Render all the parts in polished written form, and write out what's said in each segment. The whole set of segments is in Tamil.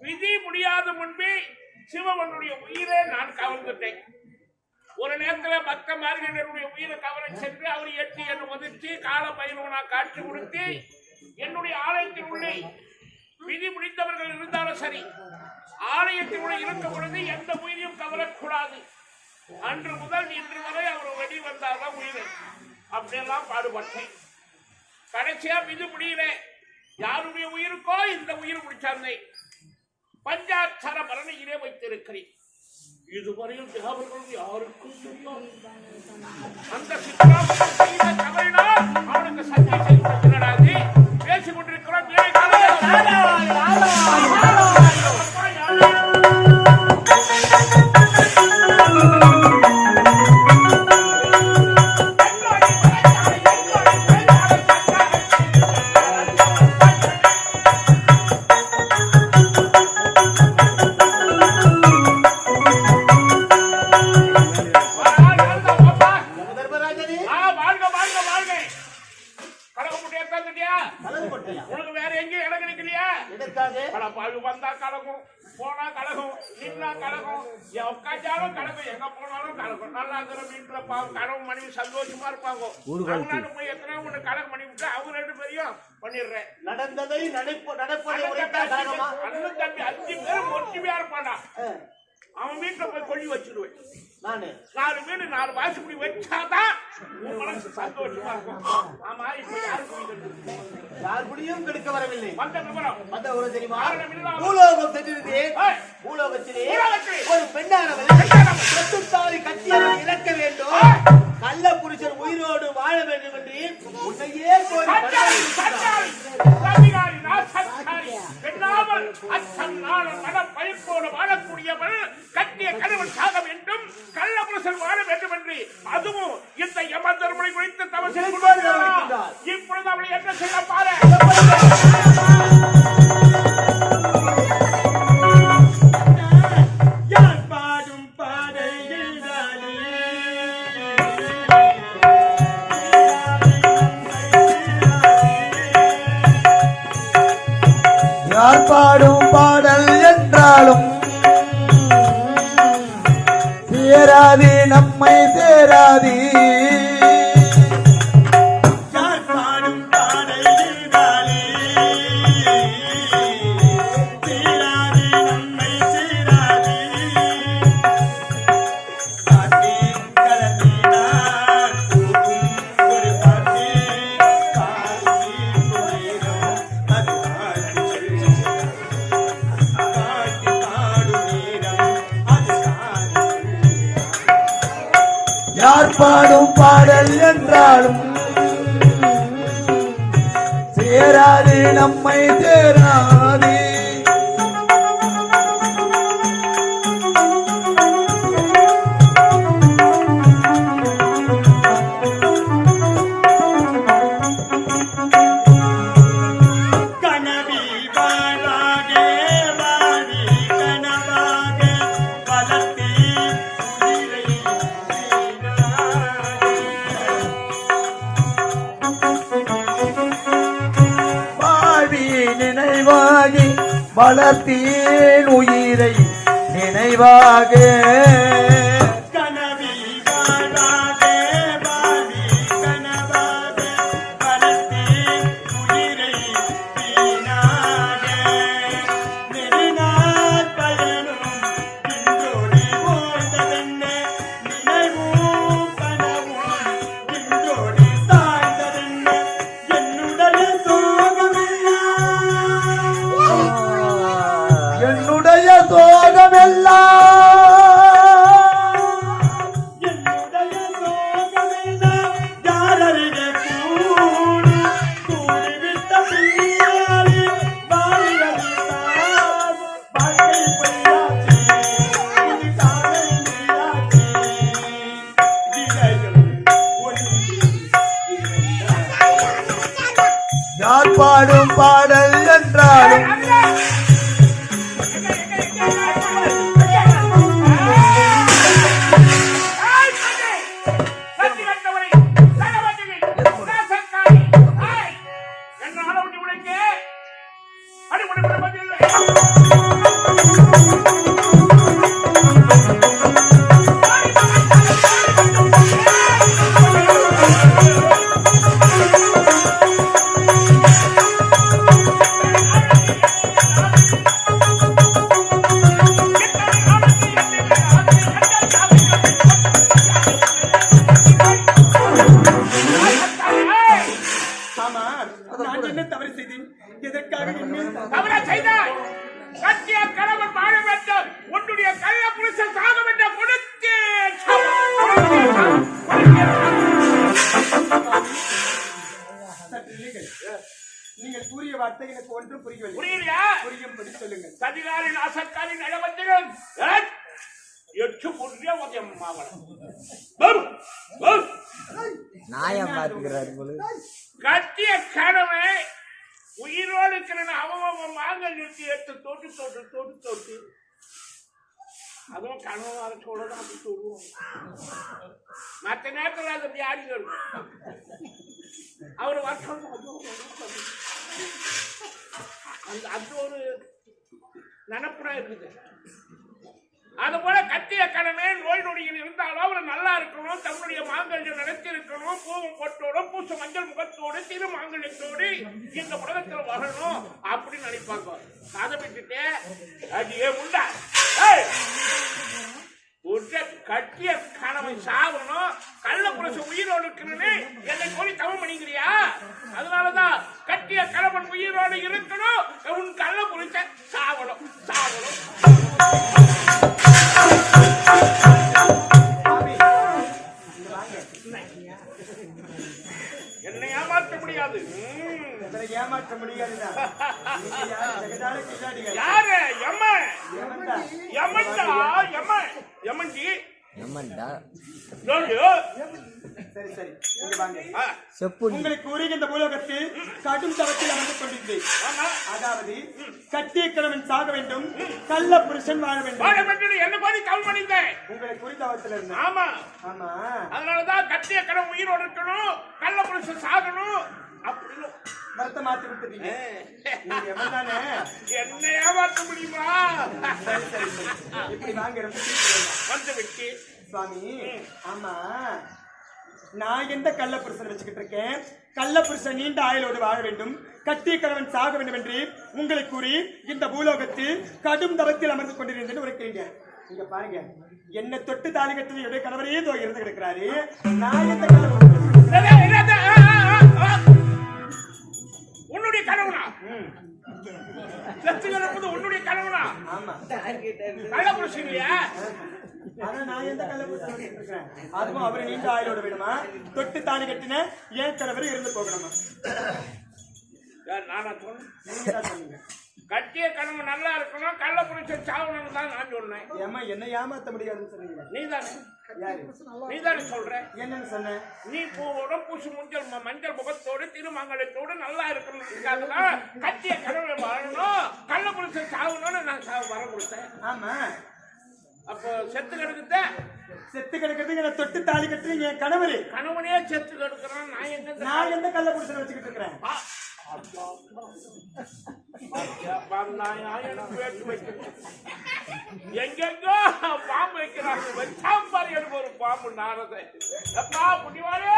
விதி முடியாத முன்பே சிவனுடைய உயிரை நான் கவர்ந்துட்டேன். ஒரு நேரத்தில் பக்த மார்கனுடைய உயிரை கவர சென்று அவர் எட்டி என்னை ஒதுக்கி கால பயிரவனா காட்சி கொடுத்து என்னுடைய ஆலயத்தின் உள்ளே விதி முடிந்தவர்கள் இருந்தாலும் சரி, ஆலயத்தின் உள்ளே இருக்கும் பொழுது எந்த உயிரையும் கவரக்கூடாது. அன்று முதல் இன்று வரை அவர் வெளி வந்தால்தான் உயிரை அப்படியெல்லாம் பாடுபட்டேன். கடைசியா விதி முடியல, யாருடைய உயிருக்கோ இந்த உயிர் முடிச்சாங்க. பஞ்சாட்சர மரணியிலே வைத்திருக்கிறேன். இதுவரையில் தேவர்கள் யாருக்கும் தெரியும். அந்த சித்ராவுக்கு செய்த தவறினால் அவனுக்கு சத்திய செய்து பேசிக் கொண்டிருக்கிறோம். உனக்கு வேற எங்கேயும் இடம் கிடைக்கலையா? வந்தா கலகும், போனா கலகும், நின்னா கலகும், உட்காந்தாலும் கலகும், எங்க போனாலும் கலகும். நல்லா இருக்கிற வீட்டுல கலவும் மனைவி சந்தோஷமா இருப்பாங்க. போய் எத்தனை ஒண்ணு கலகம் பண்ணி விட்டு அவங்க 2 பேரையும் பண்ணிடுறேன். நடந்ததை அண்ணன் தம்பி 5 பேரும் ஒற்றுமையா இருப்பானா. அவன் வீட்டுல போய் கொள்ளி வச்சிருவேன். 4 வீடு 4 வாசப்படி வச்சாதான் உன் மனசு சந்தோஷமா இருக்கும். ஆமா, இப்ப யாருக்குடியும் கெடுக்க வரவில்லை. வந்த ஒரு தெரியுமா? பூலோகம் சென்றிருந்தே பூலோகத்திலே ஒரு பெண்ணானவள் சொத்துத்தாலி கட்டியவள் இறக்க வேண்டும், நல்ல புருஷன் உயிரோடு வாழ வேண்டும் என்று உன்னையே பயிர்ப்போடு வாழக்கூடியவள் கட்டிய கணவன் சாக வேண்டும், கள்ள புருஷன் வாழ வேண்டும் என்று அதுவும் இந்த யமதர்மனை குறித்து தவறு இப்பொழுது அவளை என்ன செய்ய பாரு. யார் பாடும் பாடல் என்றாலும் சேராதி நம்மை சேராதி. யார் பாடும் பாடல் என்றாலும் சேராது நம்மை சேராது. வளர்த்தேன் உயிரை நினைவாக சோகமெல்லாம் பாடல் என்றாலும் நீங்கள் கூறிய வார்த்தை எனக்கு ஒன்றும் புரியவில்லை. புரியலையா? புரியும்படி சொல்லுங்கள். சதிகாரி நாசக்காரி நடவந்திரன் எட்டு புரிய உதயம் நாயம் பார்த்துக்கிறாரு போல. கட்டிய கணவை உயிரோடு இருக்கிற அவன் மாங்கல் நிறுத்தி எடுத்து தொட்டு தொட்டு தொட்டு தொட்டு அதுவும் கனவு அரசோட தான் அப்படி சொல்லுவோம். மற்ற நேரத்தில் அது அப்படி ஆடி வரும். அவர் வருஷம் அது ஒரு நினப்புனா இருக்குது. அது போல கட்டிய கடமை நோய் நொடியில் இருந்தாலும் அவர் நல்லா இருக்கணும், தன்னுடைய மாங்கல்யம் நடத்தி இருக்கணும், பூவும் பொட்டோடு பூச மஞ்சள் முகத்தோடு திரு மாங்கல்யத்தோடு இந்த உலகத்தில் வரணும் அப்படின்னு நினைப்பாங்க. அதை விட்டுட்டு அடியே உண்டா கட்டிய கணவை சாவணும், கள்ள புரச உயிரோடு இருக்கிறது என்னை கோரி தவம் பண்ணிக்கிறியா? அதனாலதான் கட்டிய கணவன் உயிரோடு இருக்கணும், உன் கள்ள புரச சாவணும் சாவணும். என்னை ஏமாற்ற முடியாது. ஏமாற்ற முடியாது. யாரு? யமன். யமன்டா யமன். யமன்ஜி யமன்டா. சரி சரி இங்க வாங்க. செப்பு உங்களுக்கு உரிய இந்த பூலோகத்தில் கடும் தவத்தில் அமர்ந்து கொண்டிருந்தேன். அதாவது கட்டிய கணவன் சாக வேண்டும், கள்ள புருஷன் வாழ வேண்டும். என்ன மாதிரி தவம் பண்ணிட்டேன் உங்களை குறித்தவத்தில் இருந்தேன். ஆமா ஆமா. அதனாலதான் கட்டிய கணவன் உயிரோடு இருக்கணும், கள்ள புருஷன் சாகணும் அப்படின்னு மரத்தை மாத்தி விட்டுட்டீங்க. நீங்க எவ்வளவுதானே என்ன ஏமாற்ற முடியுமா? சரி சரி இப்படி வாங்க. வந்து விட்டு சுவாமி. ஆமா, நான் எந்த கள்ள புருஷன் வச்சுக்கிட்டு இருக்கேன்? கள்ள புருஷன் நீண்ட ஆயுளோடு வாழ வேண்டும், கட்டிய கணவன் சாக வேண்டும் என்று உங்களை கூறி இந்த பூலோகத்தில் கடும் தவத்தில் அமர்ந்து கொண்டிருந்தேன் உரைக்கிறீங்க. இங்க பாருங்க, என்ன தொட்டு தாலி கட்டி என்னுடைய கணவரே இருந்து கிடக்கிறாரு. நான் எந்த கள்ள உன்னுடைய கனவுனா உன்னுடைய கனவுனா? ஆமா, கள்ள புருஷன் இல்லையா? ஆனா நான் எந்த கள்ள புருஷன் வச்சுக்கிட்டு இருக்கிறேன்? அதுவும் அவரை நீண்ட ஆயுளோட வேணுமா, தொட்டு தாலி கட்டின ஏன் கணவரை இருந்து போகணுமா? நானா சொன்னேன்? நீங்க தான் சொன்னீங்க. கட்டிய கனவு நல்லா இருக்கணும், கள்ள புருஷன் சாவணும் தான் நான் சொன்னேன். ஏமா என்ன ஏமாத்த முடியாதுன்னு சொன்னீங்க. நீதானே யாரு? நீதானே சொல்ற? என்னன்னு சொன்னேன்? நீ பூவோட பூசு மஞ்சள் முகத்தோடு திருமங்கலத்தோடு நல்லா இருக்கணும், கட்டிய கனவு வாழணும், கள்ள புருஷன் சாவணும்னு நான் வர கொடுத்தேன். ஆமா. அப்போ செத்து கிடக்குத? செத்து கிடக்குறது என்ன தொட்டு தாலி கட்டுறீங்க என் கணவரே. கணவனே செத்து கிடக்குறான், நான் எந்த கள்ள புருஷனை வச்சுக்கிட்டு இருக்கிறேன்? எங்கெங்கோ பாம்பு வைக்கிறாங்க, வச்சாம்பாரி எனக்கு ஒரு பாம்பு நாரதை. எப்பா புண்ணியவாரே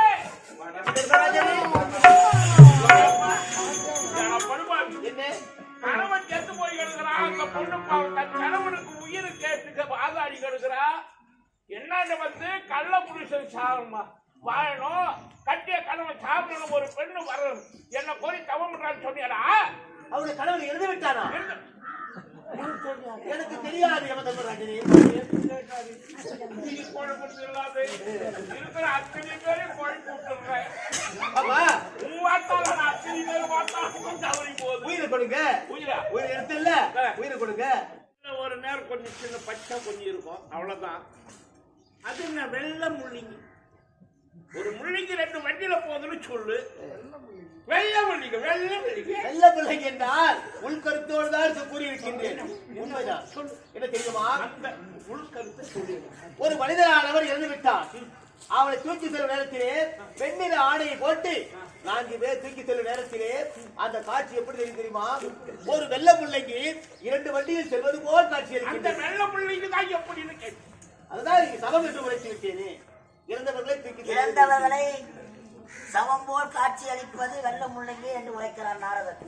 கணவன் செத்து போய் கிடக்குறான். அந்த பொண்ணு தன் கணவனுக்கு உயிர் கேட்டு வாதாடி கிடக்குறா. என்னன்னு வந்து கள்ள புருஷன் சாகணுமா வாழணும், கட்டிய கணவன் சாப்பிடணும், ஒரு பெண்ணு வரணும், என்ன கோரி தவம் பண்றான்னு சொன்னியாடா? அவருடைய கணவன் எழுதி விட்டாரா? எனக்கு தெரியாது. இருக்கிற அத்தனை பேரும் குழம்பு விட்டுறேன். உயிரை கொடுங்க. உயிரா? உயிர் எடுத்து இல்ல, உயிரை கொடுங்க. ஒரு நேரம் கொஞ்சம் சின்ன பச்சை கொஞ்சம் இருக்கும், அவ்வளவுதான். அது என்ன வெள்ளை முள்ளிங்க ஒரு முள்ளிக்கு 2 வண்டியில போகுதுன்னு சொல்லு. வெள்ளை முள்ளிக்கு வெள்ள பிள்ளைங்க என்றால் உள்கருத்தோடு தான் கூறியிருக்கின்றேன். உண்மைதான். என்ன தெரியுமா? அந்த உள்கருத்தை சொல்லு. ஒரு மனிதனானவர் இறந்து விட்டார். அவனை தூக்கி செல்லும் நேரத்திலே வெண்ணிற ஆடையை போட்டு 4 பேர் தூக்கி செல்லும் நேரத்திலே அந்த காட்சி எப்படி தெரியுமா? ஒரு வெள்ள பிள்ளைக்கு 2 வண்டியில் செல்வது போல் காட்சி அந்த இருக்கிறது. வெள்ளை முள்ளிக்கு தான் எப்படின்னு கேட்டு அதுதான் நீங்க சமம் என்று உரைத்து விட்டேனே. இறந்தவர்களை தூக்கி செல்வது. இறந்தவர்களை சமம் போல் காட்சி அளிப்பது வெள்ள முள்ளங்கி என்று உரைக்கிறார் நாரதர்.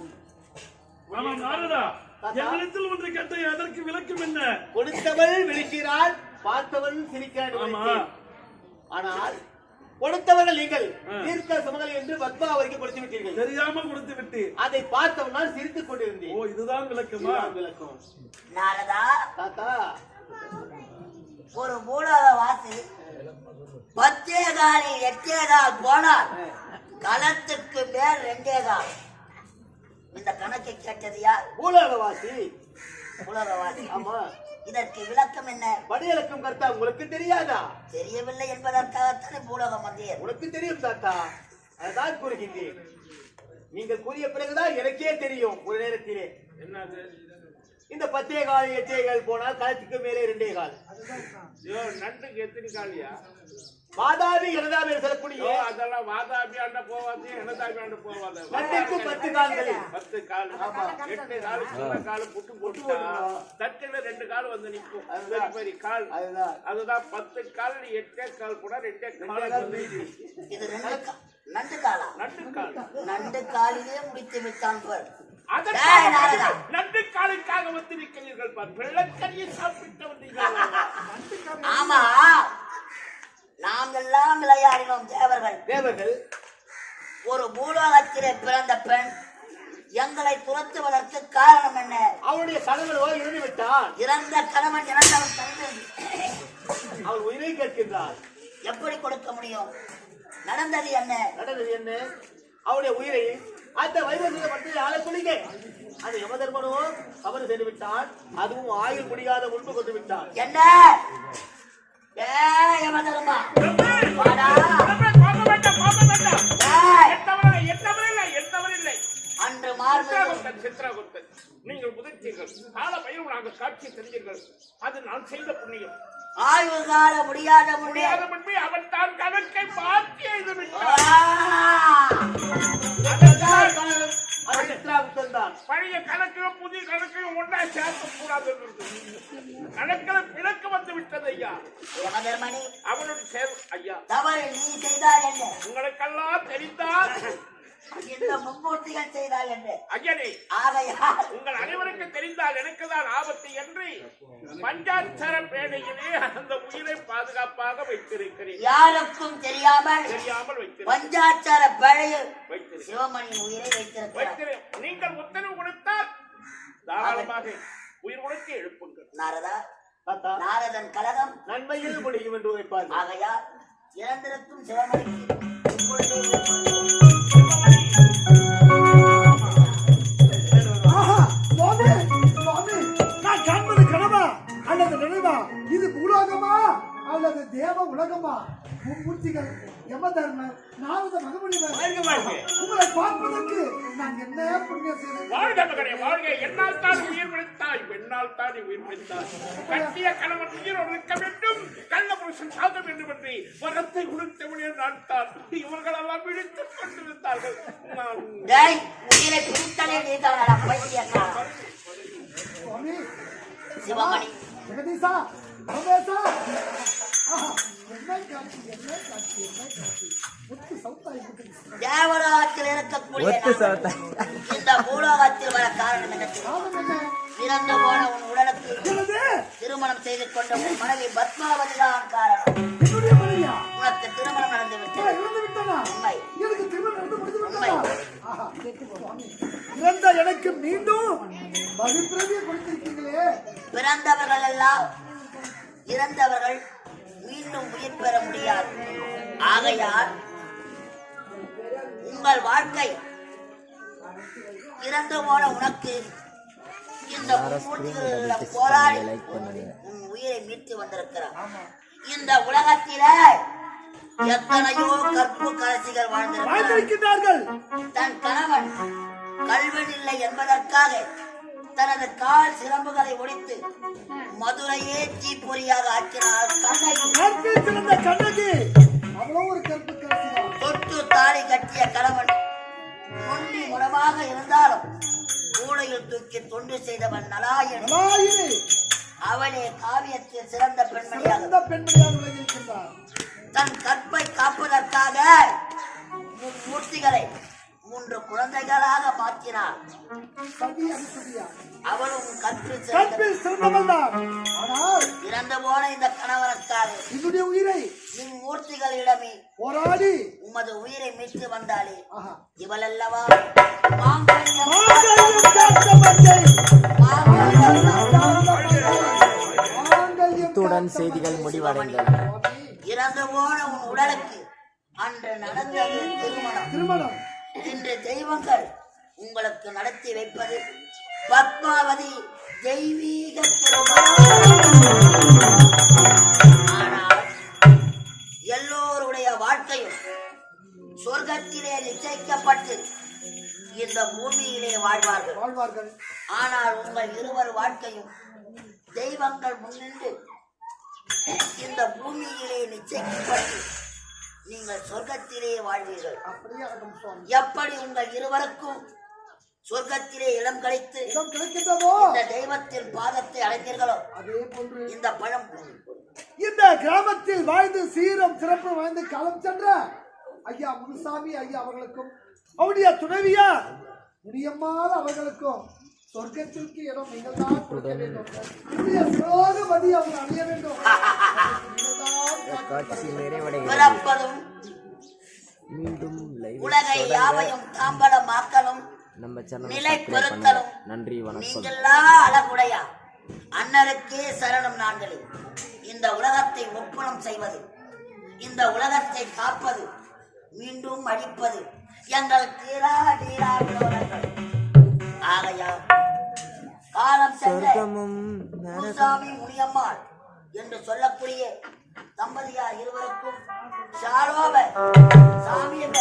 என்னிடத்தில் ஒன்று கேட்ட அதற்கு விளக்கம் என்ன? கொடுத்தவள் விழிக்கிறாள், பார்த்தவன் சிரிக்கிறான். ஆனால் கொடுத்தவர்கள் நீங்கள் தீர்க்க சுமங்கலி என்று பத்மா அவருக்கு கொடுத்து விட்டீர்கள். தெரியாம கொடுத்து விட்டு அதை பார்த்தவன் நான் சிரித்துக் கொண்டிருந்தேன். ஓ, இதுதான் விளக்கமா? இதுதான் விளக்கம். நாரதா, தாத்தா, ஒரு மூலக வாசி 10 காலில் 8 கால் போனால் களத்துக்கு மேல் 2 கால். இந்த கணக்கை கேட்டது யார்? பூலோகவாசி. மூலகவாசி. ஆமா. இதற்கு விளக்கம் என்ன? படியலக்கம் கர்த்தா உங்களுக்கு தெரியாதா? தெரியவில்லை என்பதற்காகத்தான் பூலகம் வந்தேன். உனக்கு தெரியும் தாத்தா, அதான் கூறுகின்றேன். நீங்கள் கூறிய பிறகுதான் எனக்கே தெரியும். ஒரு நேரத்திலே என்னது இந்த 10 கால் 8 கால் போனால் களத்துக்கு மேலே 2 கால். நண்டுக்கு எத்தனை காலியா? வாதாபி எனதாபி சொல்லக்கூடிய அதெல்லாம் வாதாபியாண்ட போவாது, எனதாபியாண்ட போவாது. நண்டுக்கு 10 கால்கள். 10 கால். 8 கால் சின்ன கால் புட்டு போட்டு தட்டுல 2 கால் வந்து நிற்கும். பெரிய பெரிய கால். அதுதான் 10 கால். 8 கால் கூட 2 கால். இது நண்டு காலா? நண்டு கால். நண்டு காலிலே முடித்து விட்டான் பார். நண்டு காலுக்காக வந்து நிற்கிறீர்கள் பார். வெள்ளக்கரியை சாப்பிட்டு வந்தீர்கள். ஆமா, நாம் எல்லாம் விளையாடினோம் தேவர்கள். ஒரு பூலோகத்திலே பிறந்த பெண் எங்களை துரத்துவதற்கு காரணம் என்ன? அவருடைய கணவனோ இறந்து விட்டார். இறந்த கணவன் இறந்தவன் தந்து அவர் உயிரை கேட்கின்றார். எப்படி கொடுக்க முடியும்? நடந்தது என்ன? நடந்தது என்ன? அவருடைய உயிரை அந்த வைரத்தில் மட்டும் ஆளை குளிக்க அந்த யமதர்மனோ தவறு செய்து விட்டான். அதுவும் ஆயுள் முடியாத முன்பு கொண்டு விட்டான். என்ன? யமதர்மா அன்று சித்திரகுப்தன் நீங்கள் முதிர்த்தீர்கள். கால பயிரும் நாங்கள் காட்சி தெரிஞ்சீர்கள். அது நான் செய்த புண்ணியம். ஆயுள் கால முடியாத முன்பே அவன் தான் கணக்கை மாற்றி எழுதி விட்டான். பழைய கணக்கையும் புதிய கணக்கையும் ஒன்றா சேர்க்க கூடாது. கணக்கில் பிணக்கு வந்து விட்டது ஐயா. யமதர்மனே, அவனுடைய சேர் ஐயா. தவறு நீ செய்தால் என்ன? உங்களுக்கெல்லாம் தெரிந்தால் இந்த மும்மூர்த்திகள் செய்தால் என்ன? ஐயனே, ஆகையால் உங்கள் அனைவருக்கு தெரிந்தால் எனக்குதான் ஆபத்து என்று பஞ்சாட்சர பேழையிலே அந்த உயிரை பாதுகாப்பாக வைத்திருக்கிறேன். யாருக்கும் தெரியாமல் வைத்திருக்கிறேன். பஞ்சாட்சர பேழையில் சிவமணியின் உயிரை வைத்திருக்கிறேன். நீங்கள் உத்தரவு கொடுத்தால் தாராளமாக உயிர் கொடுத்து எழுப்புங்கள். நாரதா, தாத்தா, நாரதன் கலகம் நன்மையில் முடியும் என்று உரைப்பார். ஆகையால் இறந்திருக்கும் சிவமணிக்கு நான் காண்பது கனவா அல்லது நினைவா? இது பூலோகமா அல்லது தேவ உலகமா? மும்மூர்த்திகள், யமதர்மர், நாரத மகமுனிவர், உங்களை பார்ப்பதற்கு நான் என்ன புண்ணியம் செய்தேன்? வாழ்க மகனே வாழ்க. என்னால் தான் உயிர் பிடித்தாய், பெண்ணால் தான் உயிர் பிடித்தாய். கட்டிய கணவன் உயிரோடு இருக்க வேண்டும், கள்ள புருஷன் சாக வேண்டும் என்று வரத்தை கொடுத்தவனே நான் தான். இவர்களெல்லாம் விழித்துக் கொண்டிருந்தார்கள். நான் உயிரை பிடித்தலே நீதானடா பைத்தியக்காரா. சுவாமி, சிவமணி, ஜெகதீசா, ரமேசா, என்ன காட்சி, என்ன காட்சி, என்ன காட்சி! முத்து சௌத்தாய் முத்து. தேவலோகத்தில் இருக்கக்கூடிய இந்த பூலோகத்தில் வர காரணம் என்ன? இறந்து போன உன் உடலுக்கு திருமணம் செய்து கொண்ட உன் மனைவி பத்மாவதி தான் காரணம். உனக்கு திருமணம் நடந்து விட்டது. உண்மை. இறந்த எனக்கு மீண்டும் மறுபிறவியை கொடுத்திருக்கீங்களே. பிறந்தவர்கள் எல்லாம் இறந்தவர்கள் மீண்டும் உயிர் பெற முடியாது. ஆகையால் உங்கள் வாழ்க்கை இறந்து போன உனக்கு இந்த மும்மூர்த்திகளிடம் போராடி உன் உயிரை மீட்டு வந்திருக்கிறார். இந்த உலகத்திலே எத்தனையோ கற்பு கரசிகள் வாழ்ந்திருக்கிறார்கள். வாழ்ந்திருக்கிறார்கள். தன் கணவன் கல்வன் இல்லை என்பதற்காக தனது கால் சிலம்புகளை ஒடித்து மதுரையே தீப்பொறியாக ஆக்கினார் கண்ணகி. கற்பில் சிறந்த கண்ணகி அவ்வளவு ஒரு கற்பு கரசிதான். தொட்டு தாலி கட்டிய கணவன் நொண்டி முடமாக இருந்தாலும் கூடையில் தூக்கி தொண்டு செய்தவன் நலாயன். நலாயினி அவளே காவியத்தில் சிறந்த பெண்மணியாக சிறந்த பெண்மணியாக விளங்கியிருக்கின்றார். தன் கற்பை காப்பதற்காக மூர்த்திகளை 3 குழந்தைகளாக மாற்றினார். சதி அனுசதியா அவளும் கற்பில் கற்பில் சிறந்தவள் தான். ஆனால் இறந்து போன இந்த கணவனுக்காக என்னுடைய உயிரை இம்மூர்த்திகளிடமே போராடி உமது உயிரை மீட்டு வந்தாளே ஆஹா இவள் அல்லவா மாங்கல்யம் மாங்கல்யம் காத்த மங்கை. இத்துடன் செய்திகள் முடிவடைந்தன. இறந்து போன உன் உடலுக்கு அன்று நடந்தது திருமணம். இன்று தெய்வங்கள் உங்களுக்கு நடத்தி வைப்பது பத்மாவதி தெய்வீக திருமணம். ஆனால் எல்லோருடைய வாழ்க்கையும் சொர்க்கத்திலே நிச்சயிக்கப்பட்டு இந்த பூமியிலே வாழ்வார்கள். ஆனால் உங்கள் இருவர் வாழ்க்கையும் தெய்வங்கள் முன்னின்று இந்த பூமியிலே நிச்சயிக்கப்பட்டு நீங்கள் சொர்க்கத்திலே வாழ்வீர்கள். எப்படி உங்கள் இருவருக்கும் சொர்க்கத்திலே இடம் கிடைத்து இந்த தெய்வத்தின் பாதத்தை அடைந்தீர்களோ அதே போன்று இந்த பழம் இந்த கிராமத்தில் வாழ்ந்து சீரம் சிறப்பு வாழ்ந்து காலம் சென்ற ஐயா முனுசாமி ஐயா அவர்களுக்கும் அவருடைய துணைவியா முடியம்மாள் அவர்களுக்கும் சொர்க்கத்திற்கு இடம் நீங்கள் தான் கொடுக்க வேண்டும். சோகமதி அவங்க அணிய வேண்டும். காட்சி நிறைவடைகிறது. பிறப்பதும் மீண்டும் live உலகை தொடங்க யாவையும் தாம்பலமாக்கலும் நம்ம சேனலை நிலை சப்ஸ்கிரைப் பெறுத்தலும் பண்ணுங்க. நன்றி, வணக்கம். நீங்களா அழகுடையா அன்னருக்கே சரணம் நாங்களே. இந்த உலகத்தை ஒப்புணம் செய்வது, இந்த உலகத்தை காப்பது, மீண்டும் அழிப்பது எங்கள் தீரா தீரா விரோதங்கள். ஆகையால் காலம் சென்ற சொர்க்கமும் முனுசாமி முனியம்மாள் என்று சொல்லக்கூடிய தம்பதியார் இருவருக்கும் சாரோப சாமியப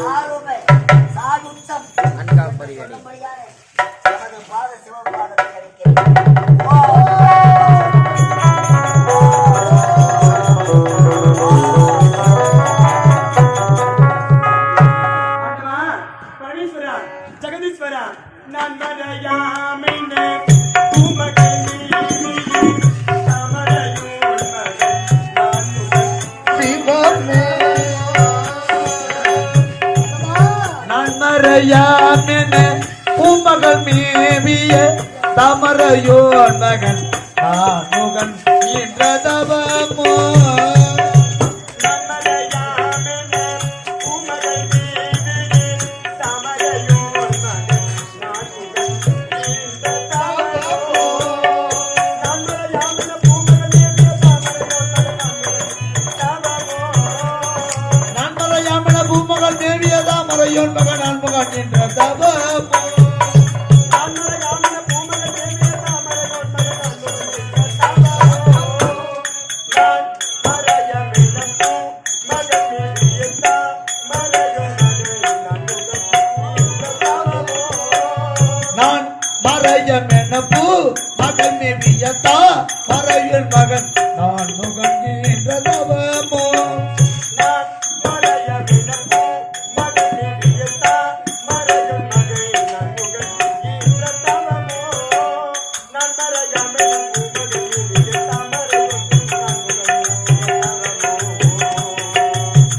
சாரோப சாதுத்தம் அன்காப்பரிகடி நமது பாத சிவபாதத்தை அளிக்கிறேன். பரமேஸ்வரா ஜெகதீஸ்வரா நான் மறையாமினே உமகை நான் மறையாமினே உமகள் மேவிய தாமரையோன் மகன் நானுகன் என்ற தவமோ பூமகள் தேவிய தாமரையோன் மகன் ஆண்மகன் என்ற தவமோ நான் மறையமென பூ மகன் மேவியத்தா மறையில் மகன் நான் முகன் என்ற தவமோ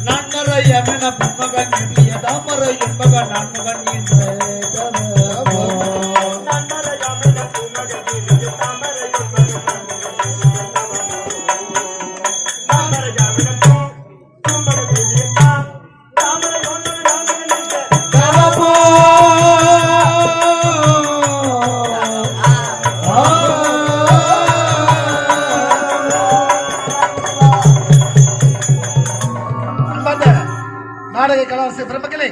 நான் மறையமென பூ மகன் மேவியதா மறையில் மகன் நான் முகன் என்ற தவமோ நாடக கலாவாசி பெருமக்களே,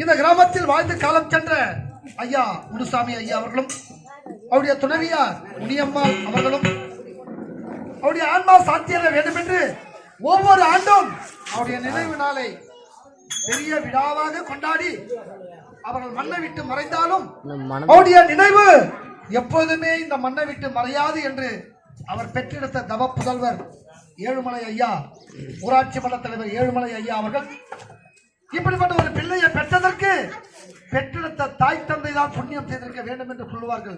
இந்த கிராமத்தில் வாழ்ந்து காலம் சென்ற ஐயா முனுசாமி ஐயா அவர்களும் அவருடைய துணைவியார் முனியம்மாள் அவர்களும் அவருடைய ஆன்மா சாத்தியர வேண்டும் என்று ஒவ்வொரு ஆண்டும் அவருடைய நினைவு நாளை பெரிய விழாவாக கொண்டாடி அவர்கள் மண்ணை விட்டு மறைந்தாலும் அவருடைய நினைவு எப்போதுமே இந்த மண்ணை விட்டு மறையாது என்று அவர் பெற்றெடுத்த தவ புதல்வர் ஏழுமலை ஐயா, ஊராட்சி மன்ற தலைவர் ஏழுமலை ஐயா அவர்கள் இப்படிப்பட்ட ஒரு பிள்ளையை பெற்றதற்கு பெற்றெடுத்த தாய் தந்தை தான் புண்ணியம் செய்திருக்க வேண்டும் என்று சொல்லுவார்கள்.